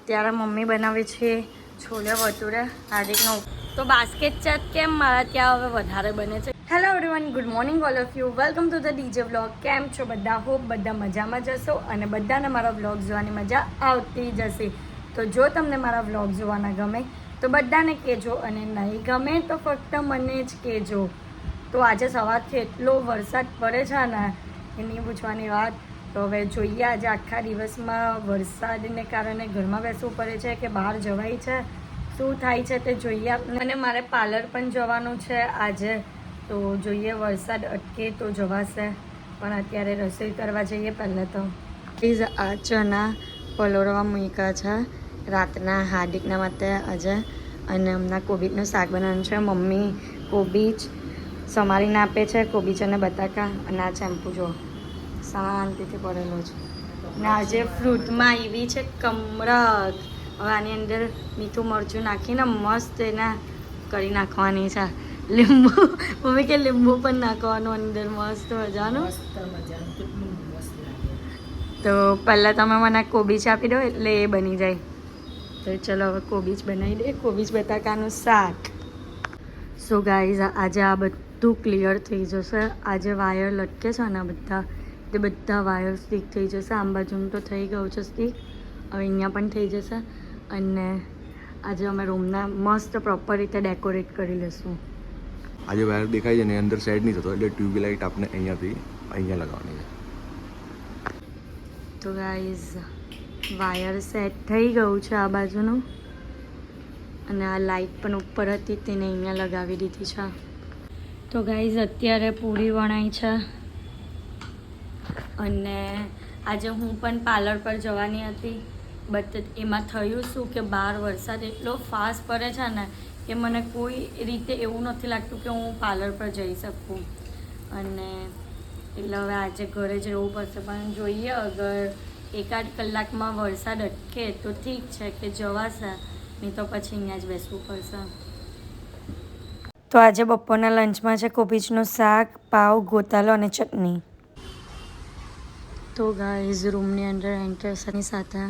અત્યારે મમ્મી બનાવે છે છોલે ભટુરે હાર્દિકનો. તો બાસ્કેટ ચાટ કેમ મારા ત્યાં હવે વધારે બને છે. Hello everyone, good morning all of you, welcome to the DJ vlog. કેમ છો બધા? હોપ બધા મજામાં જશો અને બધાને મારા વ્લોગ જોવાની મજા આવતી જશે. તો જો તમને મારા વ્લોગ જોવાના ગમે તો બધાને કહેજો અને નહીં ગમે તો ફક્ત મને જ કહેજો. તો આજે સવારથી એટલો વરસાદ પડે છે ને એની પૂછવાની વાત. તો હવે જોઈએ આજે આખા દિવસમાં વરસાદને કારણે ઘરમાં બેસવું પડે છે કે બહાર જવાય છે, શું થાય છે તે જોઈએ. અને મારે પાર્લર પણ જવાનું છે આજે, તો જોઈએ વરસાદ અટકે તો જવાશે. પણ અત્યારે રસોઈ કરવા જઈએ પહેલાં તો. પ્લીઝ આ ચણા પલોળવા મૂક્યા છે રાતના હાર્દિકના માટે આજે. અને હમણાં કોબીજનું શાક બનાવવાનું છે. મમ્મી કોબીજ સમારીને આપે છે, કોબીજ અને બટાકા. અને આ ચેમ્પુ જો શાંતિથી પડેલો છે. ને આજે ફ્રૂટમાં આવી છે કમરક. હવે આની અંદર મીઠું મરચું નાખીને મસ્ત એને કરી નાખવાની છે. લીંબુ મમ્મી કે લીંબુ પણ નાખવાનું અંદર, મસ્ત મજાનું. તો પહેલાં તમે મને કોબીજ આપી દો એટલે એ બની જાય. તો ચલો હવે કોબીજ બનાવી દે, કોબીજ બટાકાનું શાક. સો ગાઈઝ આજે આ બધું ક્લિયર થઈ જશે. આજે વાયર લટકે છે ને બધા, તે બધા વાયર સ્ટીક થઈ જશે. આમ બાજુનું તો થઈ ગયું છે સ્ટીક, હવે અહીંયા પણ થઈ જશે. અને આજે અમે રૂમના મસ્ત પ્રોપર રીતે ડેકોરેટ કરી લઈશું. આજે વાયર દેખાય છે ને અંદર સેટ નહીં થતો, એટલે ટ્યુબલાઇટ આપણે અહીંયાથી અહીંયા લગાવવાની છે. તો ગાઈઝ વાયર સેટ થઈ ગયું છે આ બાજુનું. અને આ લાઇટ પણ ઉપર હતી તેને અહીંયા લગાવી દીધી છે. તો ગાઈઝ અત્યારે પૂરી વણાઈ છે. અને આજે હું પણ પાર્લર પર જવાની હતી, બટ એમાં થયું શું કે બહાર વરસાદ એટલો ફાસ્ટ પડે છે ને કે મને કોઈ રીતે એવું નથી લાગતું કે હું પાર્લર પર જઈ શકું. અને એટલે હવે આજે ઘરે જ રહેવું પડશે. પણ જોઈએ અગર એકાદ કલાકમાં વરસાદ અટકે તો ઠીક છે કે જવાશે, નહીં તો પછી અહીંયા જ બેસવું પડશે. તો આજે બપોરના લંચમાં છે કોબીજનું શાક, પાવ, ગોતાલો અને ચટણી. તો ગાઈઝ રૂમની અંદર એન્ટરસની સાથે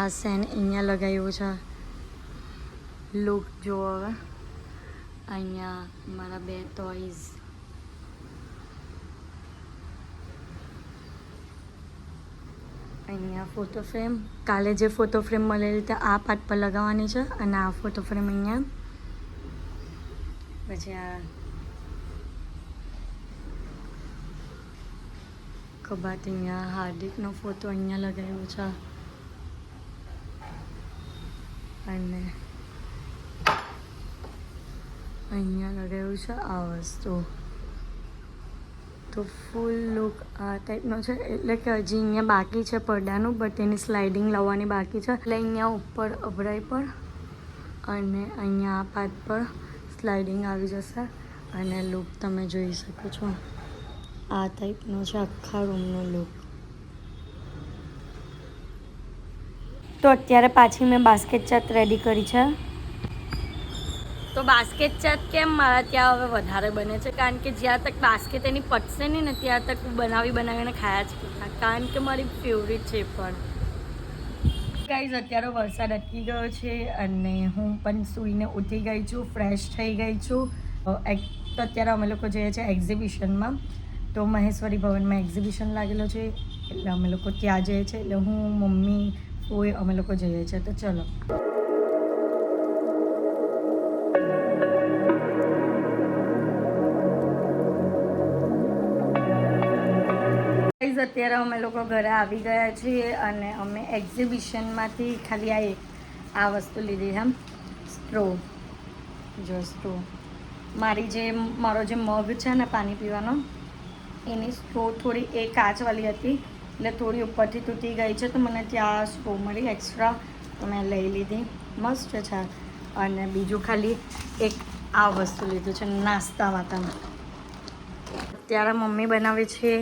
આ સેન અહીંયા લગાવ્યું છે. લુક જો હવે અહીંયા મારા બે ટોયઝ. અહીંયા ફોટો ફ્રેમ, કાલે જે ફોટો ફ્રેમ મળેલી તે આ પાર્ટ પર લગાવવાની છે. અને આ ફોટો ફ્રેમ અહીંયા. પછી આ કબાટ, અહીંયા હાર્દિકનો ફોટો અહીંયા લગાવ્યો છે. અને અહીંયા લગાવ્યું છે આ વસ્તુ. તો ફૂલ લુક આ ટાઈપનો છે. એટલે કે હજી અહીંયા બાકી છે પડદાનું, બટ એની સ્લાઇડિંગ લાવવાની બાકી છે. એટલે અહીંયા ઉપર અભરાઈ પર અને અહીંયા આ પાર્ટ પર સ્લાઇડિંગ આવી જશે. અને લુક તમે જોઈ શકો છો આ ટાઈપનો છે આખા રૂમનો લુક. તો અત્યારે પાછી મેં બાસ્કેટ ચાટ રેડી કરી છે. તો બાસ્કેટ ચાટ કેમ મારા ત્યાં હવે વધારે બને છે, કારણ કે જ્યાં તક બાસ્કેટ એની પટશે નહીં ને ત્યાં તક બનાવીને ખાયા જ કરતા, કારણ કે મારી ફેવરેટ છે. પણ ગાઈઝ અત્યારે વરસાદ અટકી ગયો છે અને હું પણ સૂઈને ઉઠી ગઈ છું, ફ્રેશ થઈ ગઈ છું. તો અત્યારે અમે લોકો જઈએ છીએ એક્ઝિબિશનમાં. તો મહેશ્વરી ભવનમાં એક્ઝિબિશન લાગેલો છે એટલે અમે લોકો ત્યાં જઈએ છીએ. એટલે હું, મમ્મી, ફોઈ અમે લોકો જઈએ છીએ. તો ચલો. અત્યારે અમે લોકો ઘરે આવી ગયા છીએ અને અમે એક્ઝિબિશનમાંથી ખાલી આ વસ્તુ લીધી છે, સ્ટ્રો. જો સ્ટ્રો મારો જે મગ છે ને પાણી પીવાનો, એની સ્ટ્રો થોડી એ કાચવાળી હતી એટલે થોડી ઉપરથી તૂટી ગઈ છે. તો મને ત્યાં સ્ટ્રો મળી એક્સ્ટ્રા, તો મેં લઈ લીધી. મસ્ત છે. અને બીજું ખાલી એક આ વસ્તુ લીધું છે નાસ્તા માટેનું. અત્યારે મમ્મી બનાવે છે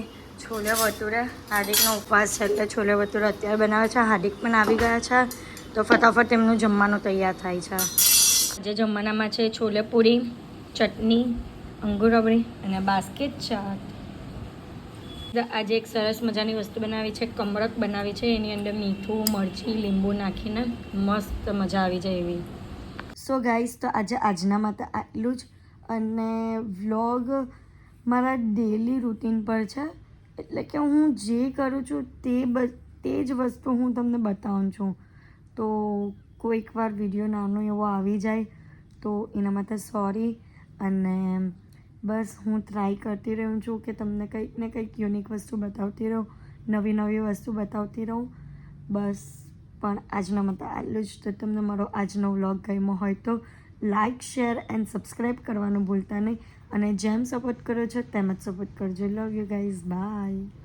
છોલે ભટુરે. હાર્દિકનો ઉપવાસ છે એટલે છોલે ભટુરે અત્યારે બનાવે છે. હાર્દિક પણ આવી ગયા છે, તો ફટાફટ એમનું જમવાનું તૈયાર થાય છે. જે જમવાનામાં છે છોલે પૂરી, ચટણી, અંગૂર રબડી અને બાસ્કેટ ચાટ. આજે એક સરસ મજાની વસ્તુ બનાવી છે, કમરક બનાવી છે. એની અંદર મીઠું, મરચી, લીંબુ નાખીને મસ્ત મજા આવી જાય એવી. સો ગાઈસ, તો આજના માટે આટલું જ. અને વ્લોગ મારા ડેલી રૂટીન પર છે, એટલે કે હું જે કરું છું તે જ વસ્તુ હું તમને બતાવું છું. તો કોઈક વાર વિડીયો નાનો એવો આવી જાય તો એના માટે સોરી. અને બસ હું ટ્રાય કરતી રહું છું કે તમને કંઈક ને કંઈક યુનિક વસ્તુ બતાવતી રહું, નવી નવી વસ્તુ બતાવતી રહું. બસ, પણ આજના માટે આટલું જ. તો તમને મારો આજનો વ્લોગ ગમ્યો હોય તો લાઇક, શેર એન્ડ સબસ્ક્રાઈબ કરવાનું ભૂલતા નહીં. અને જેમ સપોર્ટ કરો છો તેમ જ સપોર્ટ કરજો. Love you guys, by.